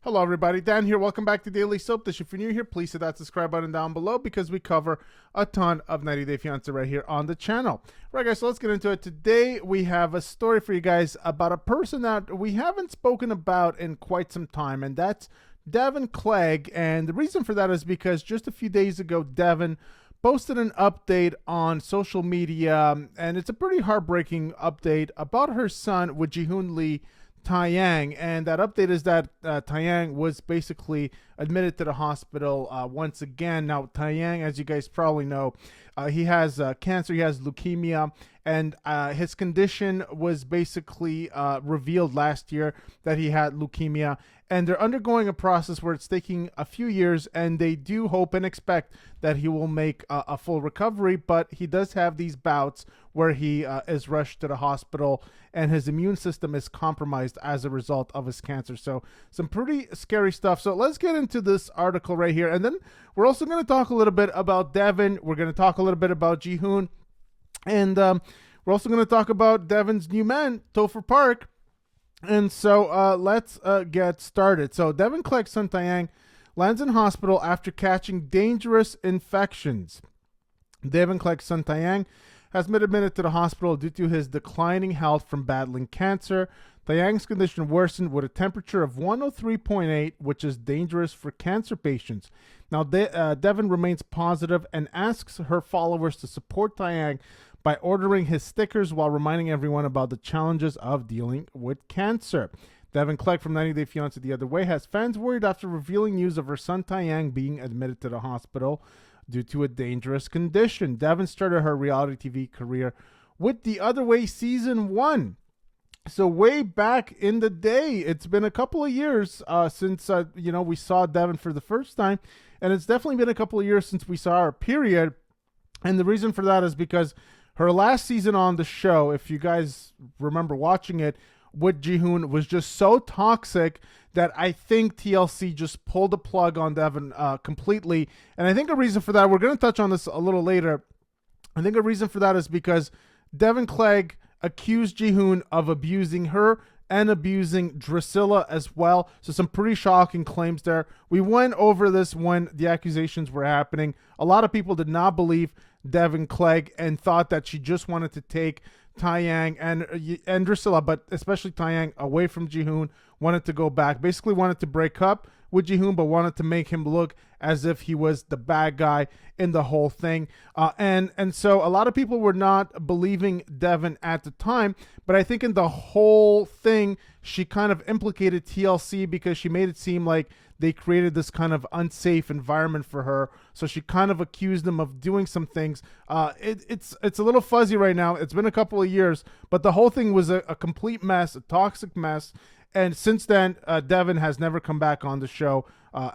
Hello everybody, Dan here. Welcome back to Daily Soap Dish. If you're new here, please hit that subscribe button down below because we cover a ton of 90 Day Fiancé right here on the channel. All right guys, so let's get into it. Today we have a story for you guys about a person that we haven't spoken about in quite some time, and that's Devon Clegg. And the reason for that is because just a few days ago, Devon posted an update on social media, and it's a pretty heartbreaking update about her son with Jihoon Lee Taeyang, and that update is that Taeyang was basically admitted to the hospital once again. Now, Taeyang, as you guys probably know, he has cancer, he has leukemia, and his condition was basically revealed last year that he had leukemia, and they're undergoing a process where it's taking a few years, and they do hope and expect that he will make a full recovery, but he does have these bouts where he is rushed to the hospital and his immune system is compromised as a result of his cancer. So some pretty scary stuff. So let's get into this article right here, and then we're also going to talk a little bit about Devon. We're going to talk a little bit about Jihoon, and we're also going to talk about Devon's new man, Topher Park. And so let's get started. So Devon Clegg's son Taeyang lands in hospital after catching dangerous infections. Devon Clegg's son Taeyang has been admitted to the hospital due to his declining health from battling cancer. Taeyang's condition worsened with a temperature of 103.8, which is dangerous for cancer patients. Now, Devon remains positive and asks her followers to support Taeyang by ordering his stickers while reminding everyone about the challenges of dealing with cancer. Devon Clegg from 90 Day Fiancé The Other Way has fans worried after revealing news of her son Taeyang being admitted to the hospital due to a dangerous condition. Devon started her reality TV career with The Other Way Season 1. So way back in the day, it's been a couple of years since we saw Devon for the first time, and it's definitely been a couple of years since we saw her, period. And the reason for that is because her last season on the show, if you guys remember watching it, with Jihoon was just so toxic that I think TLC just pulled the plug on Devon completely. And I think a reason for that, we're going to touch on this a little later. I think a reason for that is because Devon Clegg accused Jihoon of abusing her and abusing Drusilla as well. So some pretty shocking claims there. We went over this when the accusations were happening. A lot of people did not believe Devon Clegg and thought that she just wanted to take Taeyang and Drusilla, but especially Taeyang, away from Jihoon, wanted to go back, basically wanted to break up with Jihoon, but wanted to make him look as if he was the bad guy in the whole thing. And so a lot of people were not believing Devon at the time, but I think in the whole thing, she kind of implicated TLC because she made it seem like they created this kind of unsafe environment for her. So she kind of accused them of doing some things. It's a little fuzzy right now. It's been a couple of years, but the whole thing was a complete mess, a toxic mess. And since then, Devon has never come back on the show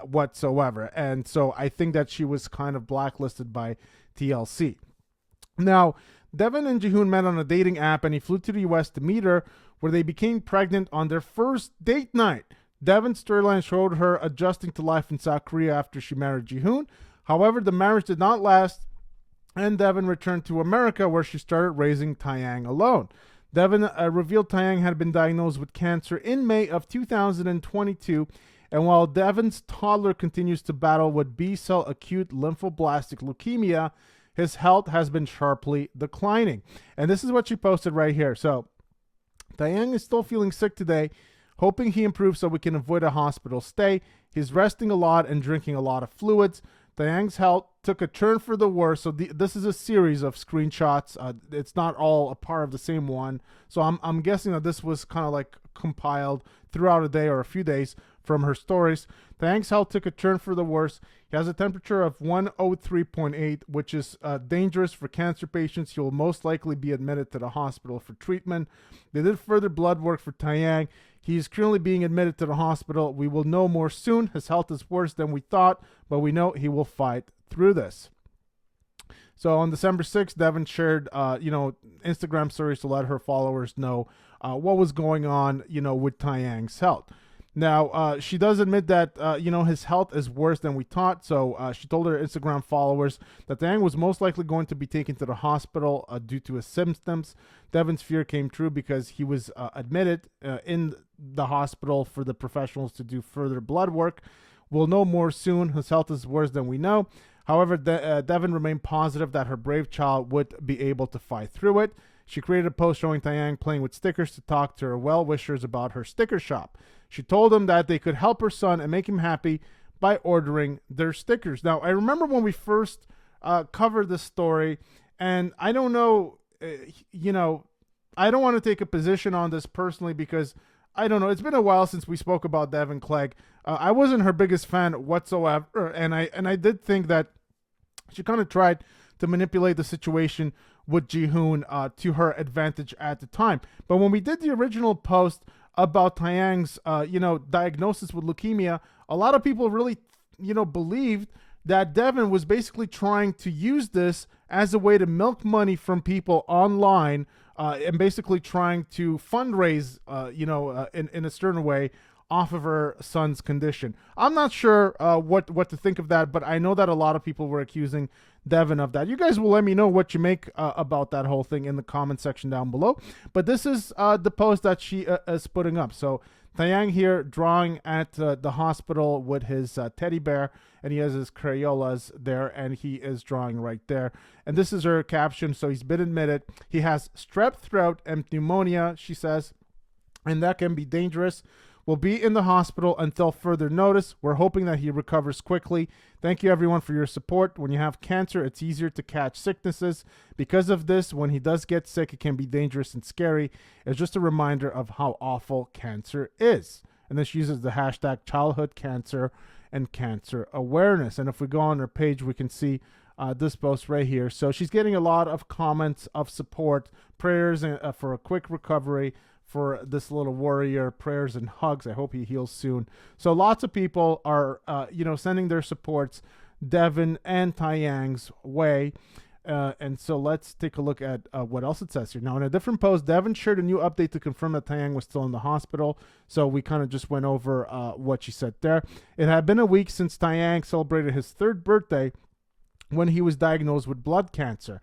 whatsoever. And so I think that she was kind of blacklisted by TLC. Now, Devon and Jihoon met on a dating app, and he flew to the US to meet her, where they became pregnant on their first date night. Devon's storyline showed her adjusting to life in South Korea after she married Jihoon. However, the marriage did not last, and Devon returned to America, where she started raising Taeyang alone. Devon revealed Taeyang had been diagnosed with cancer in May of 2022, and while Devon's toddler continues to battle with B-cell acute lymphoblastic leukemia, his health has been sharply declining. And this is what she posted right here. So, Taeyang is still feeling sick today, hoping he improves so we can avoid a hospital stay. He's resting a lot and drinking a lot of fluids. Taeyang's health took a turn for the worse. So this is a series of screenshots. It's not all a part of the same one. So I'm guessing that this was kind of like compiled throughout a day or a few days from her stories. Taeyang's health took a turn for the worse. He has a temperature of 103.8, which is dangerous for cancer patients. He will most likely be admitted to the hospital for treatment. They did further blood work for Taeyang. He is currently being admitted to the hospital. We will know more soon. His health is worse than we thought, but we know he will fight through this. So on December 6th, Devon shared, Instagram stories to let her followers know what was going on, with Taeyang's health. Now, she does admit that, his health is worse than we thought. So she told her Instagram followers that Taeyang was most likely going to be taken to the hospital due to his symptoms. Devan's fear came true because he was admitted in the hospital for the professionals to do further blood work. We'll know more soon. His health is worse than we know. However, Devan remained positive that her brave child would be able to fight through it. She created a post showing Taeyang playing with stickers to talk to her well-wishers about her sticker shop. She told them that they could help her son and make him happy by ordering their stickers. Now, I remember when we first covered this story, and I don't know, I don't want to take a position on this personally because I don't know. It's been a while since we spoke about Devon Clegg. I wasn't her biggest fan whatsoever, and I did think that she kind of tried to manipulate the situation with Jihoon to her advantage at the time. But when we did the original post about Taeyang's diagnosis with leukemia, a lot of people really believed that Devan was basically trying to use this as a way to milk money from people online, and basically trying to fundraise in a certain way off of her son's condition. I'm not sure what to think of that, but I know that a lot of people were accusing Devan of that. You guys will let me know what you make about that whole thing in the comment section down below. But this is the post that she is putting up. So Taeyang here drawing at the hospital with his teddy bear, and he has his Crayolas there, and he is drawing right there. And this is her caption. So he's been admitted. He has strep throat and pneumonia, she says, and that can be dangerous. Will be in the hospital until further notice. We're hoping that he recovers quickly. Thank you, everyone, for your support. When you have cancer, it's easier to catch sicknesses. Because of this, when he does get sick, it can be dangerous and scary. It's just a reminder of how awful cancer is. And this uses the hashtag childhood cancer and cancer awareness. And if we go on her page, we can see this post right here. So she's getting a lot of comments of support, prayers for a quick recovery for this little warrior, prayers and hugs. I hope he heals soon. So lots of people are, sending their supports Devan and Taeyang's way. And so let's take a look at what else it says here. Now, in a different post, Devan shared a new update to confirm that Taeyang was still in the hospital. So we kind of just went over what she said there. It had been a week since Taeyang celebrated his 3rd birthday when he was diagnosed with blood cancer,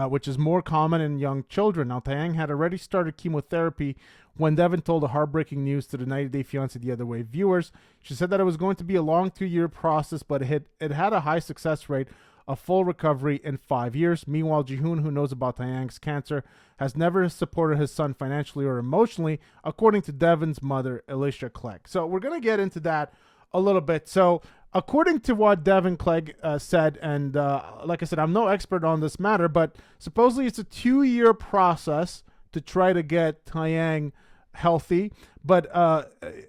which is more common in young children. Now, Taeyang had already started chemotherapy when Devan told the heartbreaking news to the 90 Day Fiancé The Other Way viewers. She said that it was going to be a long 2-year process, but it had a high success rate of full recovery in 5 years. Meanwhile, Jihoon, who knows about Taeyang's cancer, has never supported his son financially or emotionally, according to Devan's mother, Alicia Clegg. So we're going to get into that a little bit. So according to what Devan Clegg said, and like I said, I'm no expert on this matter, but supposedly it's a 2-year process to try to get Taeyang healthy, but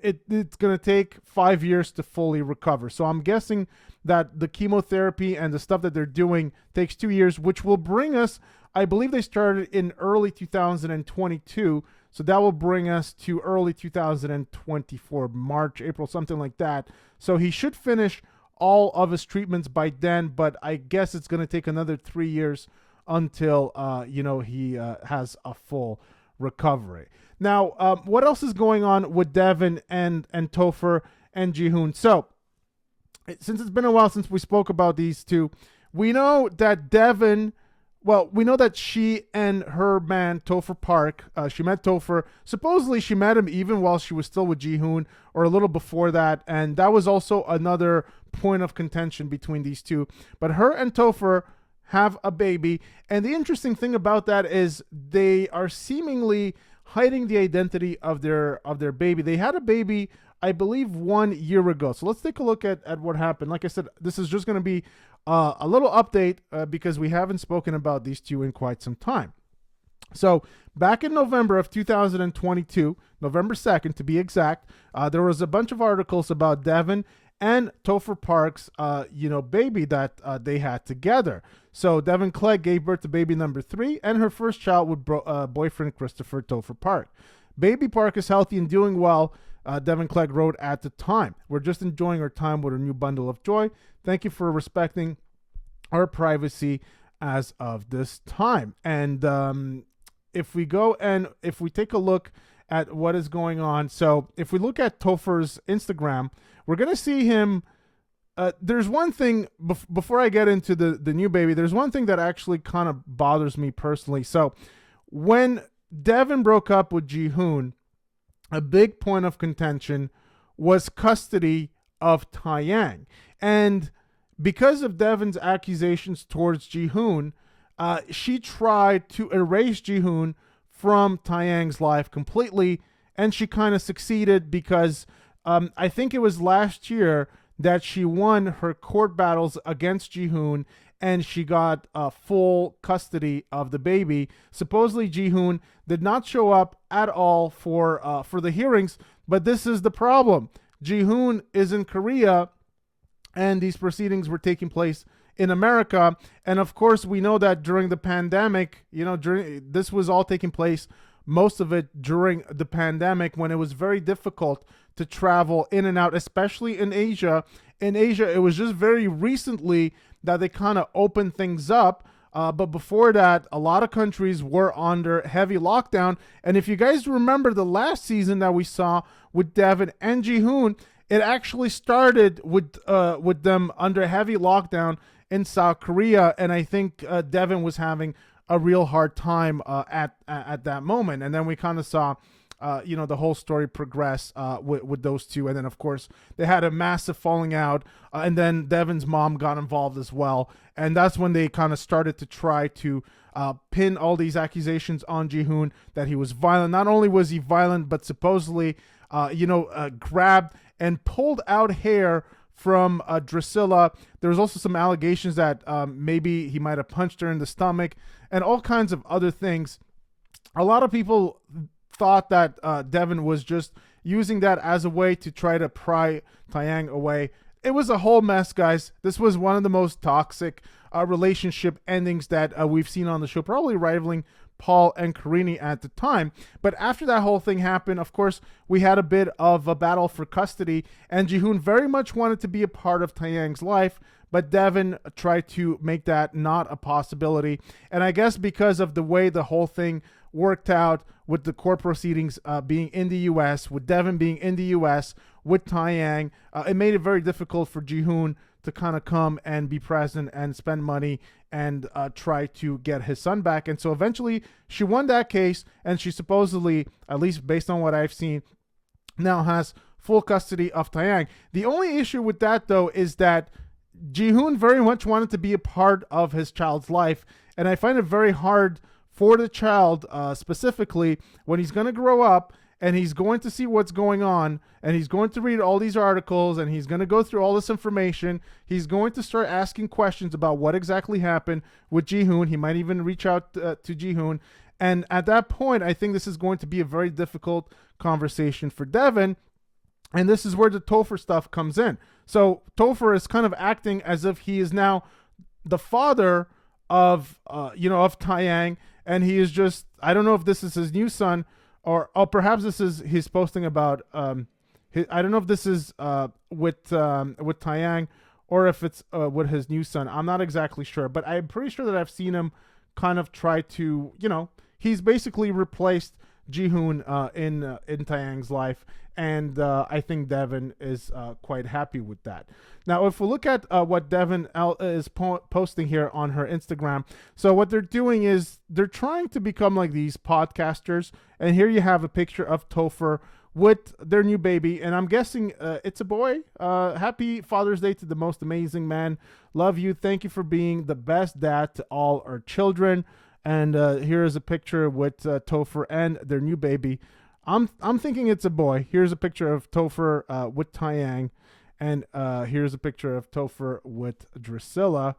it's going to take 5 years to fully recover. So I'm guessing that the chemotherapy and the stuff that they're doing takes 2 years, which will bring us, I believe they started in early 2022. So that will bring us to early 2024, March, April, something like that. So he should finish all of his treatments by then, but I guess it's going to take another 3 years until, he has a full recovery. Now, what else is going on with Devan and Topher and Jihoon? So, since it's been a while since we spoke about these two, we know that we know that she and her man, Topher Park, she met Topher. Supposedly, she met him even while she was still with Jihoon, or a little before that, and that was also another point of contention between these two. But her and Topher have a baby, and the interesting thing about that is they are seemingly hiding the identity of their baby. They had a baby, I believe, 1 year ago. So let's take a look at what happened. Like I said, this is just going to be a little update because we haven't spoken about these two in quite some time. So back in November of 2022, November 2nd to be exact, there was a bunch of articles about Devan and Topher Park's, baby that they had together. So Devan Clegg gave birth to baby number 3 and her first child with boyfriend Christopher Topher Park. Baby Park is healthy and doing well, Devan Clegg wrote at the time. We're just enjoying our time with our new bundle of joy. Thank you for respecting our privacy as of this time. And if we take a look at what is going on. So if we look at Topher's Instagram, we're going to see him. There's one thing, before I get into the new baby, there's one thing that actually kind of bothers me personally. So when Devon broke up with Jihoon, a big point of contention was custody of Taeyang. And because of Devon's accusations towards Jihoon, she tried to erase Jihoon from Taeyang's life completely, and she kind of succeeded because I think it was last year that she won her court battles against Jihoon, and she got full custody of the baby. Supposedly, Jihoon did not show up at all for the hearings, but this is the problem. Jihoon is in Korea, and these proceedings were taking place in America. And of course, we know that during the pandemic, this was all taking place, most of it during the pandemic, when it was very difficult to travel in and out, especially in Asia. In Asia, it was just very recently that they kind of opened things up. But before that, a lot of countries were under heavy lockdown. And if you guys remember the last season that we saw with Devon and Jihoon, it actually started with them under heavy lockdown in South Korea. And I think Devon was having a real hard time at that moment. And then we kind of saw the whole story progress with those two. And then, of course, they had a massive falling out. And then Devon's mom got involved as well. And that's when they kind of started to try to pin all these accusations on Jihoon, that he was violent. Not only was he violent, but supposedly, grabbed and pulled out hair from Drusilla. There was also some allegations that maybe he might have punched her in the stomach and all kinds of other things. A lot of people thought that Devon was just using that as a way to try to pry Taeyang away. It was a whole mess, guys. This was one of the most toxic relationship endings that we've seen on the show, probably rivaling Paul and Karini at the time. But after that whole thing happened, of course, we had a bit of a battle for custody, and Jihoon very much wanted to be a part of Taeyang's life, but Devon tried to make that not a possibility. And I guess because of the way the whole thing worked out with the court proceedings being in the U.S., with Devon being in the U.S., with Taeyang, it made it very difficult for Jihoon to kind of come and be present and spend money and try to get his son back. And so eventually she won that case, and she supposedly, at least based on what I've seen, now has full custody of Taeyang. The only issue with that, though, is that Jihoon very much wanted to be a part of his child's life, and I find it very hard for the child, specifically when he's going to grow up and he's going to see what's going on, and he's going to read all these articles, and he's going to go through all this information. He's going to start asking questions about what exactly happened with Jihoon. He might even reach out to Jihoon. And at that point, I think this is going to be a very difficult conversation for Devon. And this is where the Topher stuff comes in. So Topher is kind of acting as if he is now the father of Taeyang, and he is just, I don't know if this is his new son, or perhaps this is he's posting about I don't know if this is with Taeyang, or if it's with his new son. I'm not exactly sure, but I'm pretty sure that I've seen him kind of try to, he's basically replaced Jihoon in Taeyang's life, and I think Devon is quite happy with that. Now, if we look at what Devon is posting here on her Instagram, so what they're doing is they're trying to become like these podcasters, and here you have a picture of Topher with their new baby, and I'm guessing it's a boy. Happy Father's Day to the most amazing man. Love you. Thank you for being the best dad to all our children. And here is a picture with Topher and their new baby. I'm thinking it's a boy. Here's a picture of Topher with Taeyang, and here's a picture of Topher with Drusilla.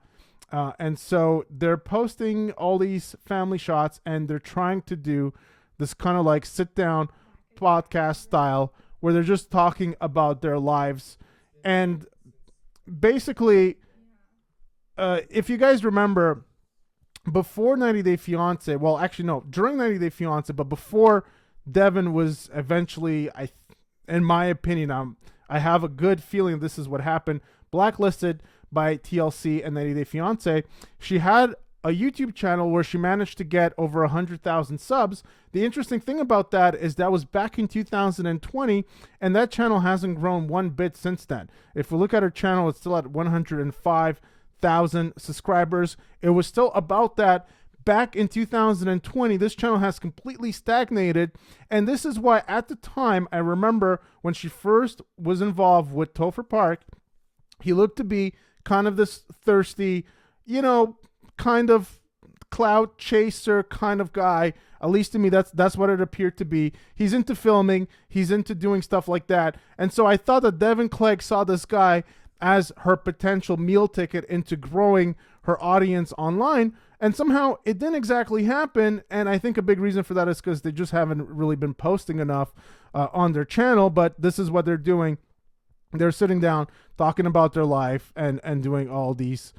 And so they're posting all these family shots, and they're trying to do this kind of like sit down podcast style where they're just talking about their lives. And basically, if you guys remember, before 90 Day Fiancé, well, actually, no, during 90 Day Fiancé, but before Devon was eventually, in my opinion, I have a good feeling this is what happened, blacklisted by TLC and 90 Day Fiancé, she had a YouTube channel where she managed to get over 100,000 subs. The interesting thing about that is that was back in 2020, and that channel hasn't grown one bit since then. If we look at her channel, it's still at 105,000 subscribers. It was still about that back in 2020. This channel has completely stagnated, and this is why at the time, I remember when she first was involved with Topher Park, he looked to be kind of this thirsty, you know, kind of clout chaser kind of guy. At least to me, that's what it appeared to be. He's into filming, he's into doing stuff like that. And so I thought that Devon Clegg saw this guy as her potential meal ticket into growing her audience online. And somehow it didn't exactly happen. And I think a big reason for that is because they just haven't really been posting enough on their channel. But this is what they're doing. They're sitting down, talking about their life, and doing all these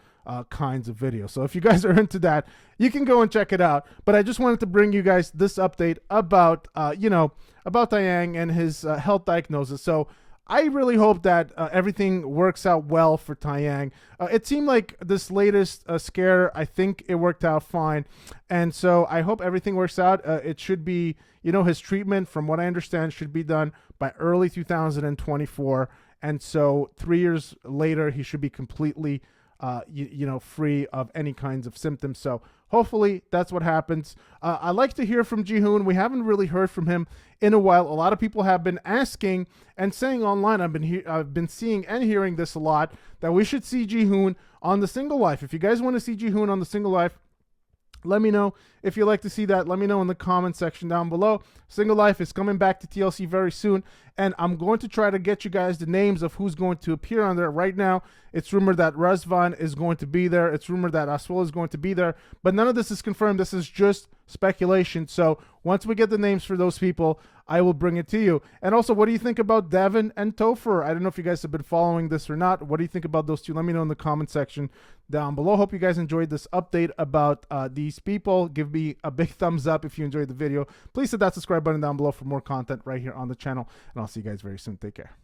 kinds of videos. So if you guys are into that, you can go and check it out. But I just wanted to bring you guys this update about, about Taeyang and his health diagnosis. So I really hope that everything works out well for Taeyang. It seemed like this latest scare, I think it worked out fine. And so I hope everything works out. It should be, his treatment, from what I understand, should be done by early 2024. And so 3 years later, he should be completely, free of any kinds of symptoms. So hopefully that's what happens. I like to hear from Jihoon. We haven't really heard from him in a while. A lot of people have been asking and saying online, I've been seeing and hearing this a lot, that we should see Jihoon on The Single Life. If you guys want to see Jihoon on The Single Life, let me know. If you'd like to see that, let me know in the comment section down below. Single Life is coming back to TLC very soon, and I'm going to try to get you guys the names of who's going to appear on there. Right now, it's rumored that Deavan is going to be there. It's rumored that Aswell is going to be there, but none of this is confirmed. This is just speculation. So once we get the names for those people, I will bring it to you. And also, what do you think about Devan and Topher? I don't know if you guys have been following this or not. What do you think about those two? Let me know in the comment section down below. Hope you guys enjoyed this update about these people. Give me a big thumbs up if you enjoyed the video. Please hit that subscribe button down below for more content right here on the channel. And I'll see you guys very soon. Take care.